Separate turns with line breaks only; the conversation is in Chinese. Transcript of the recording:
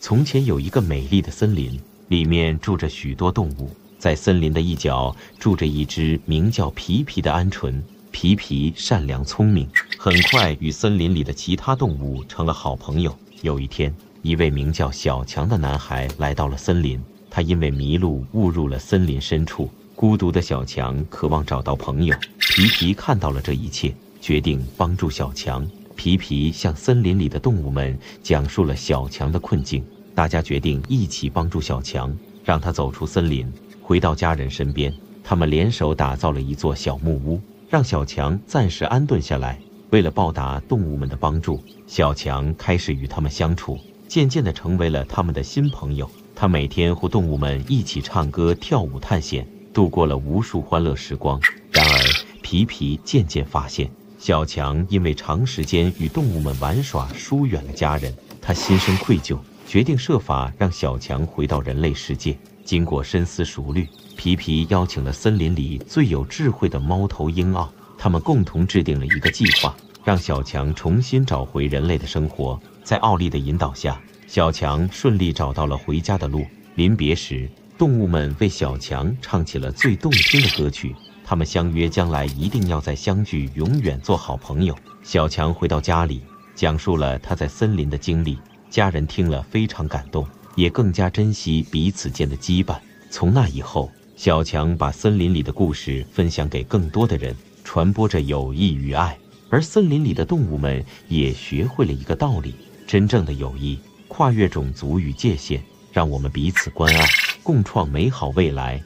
从前有一个美丽的森林，里面住着许多动物。在森林的一角住着一只名叫皮皮的鹌鹑。皮皮善良聪明，很快与森林里的其他动物成了好朋友。有一天，一位名叫小强的男孩来到了森林，他因为迷路误入了森林深处。孤独的小强渴望找到朋友。皮皮看到了这一切，决定帮助小强。皮皮向森林里的动物们讲述了小强的困境，大家决定一起帮助小强，让他走出森林，回到家人身边。他们联手打造了一座小木屋，让小强暂时安顿下来。为了报答动物们的帮助，小强开始与他们相处，渐渐地成为了他们的新朋友。他每天和动物们一起唱歌、跳舞、探险，度过了无数欢乐时光。然而，皮皮渐渐发现，小强因为长时间与动物们玩耍，疏远了家人。他心生愧疚，决定设法让小强回到人类世界。经过深思熟虑，皮皮邀请了森林里最有智慧的猫头鹰奥，他们共同制定了一个计划，让小强重新找回人类的生活。在奥利的引导下，小强顺利找到了回家的路。临别时，动物们为小强唱起了最动听的歌曲，他们相约将来一定要再相聚，永远做好朋友。小强回到家里，讲述了他在森林的经历，家人听了非常感动，也更加珍惜彼此间的羁绊。从那以后，小强把森林里的故事分享给更多的人，传播着友谊与爱。而森林里的动物们也学会了一个道理：真正的友谊跨越种族与界限，让我们彼此关爱，共创美好未来。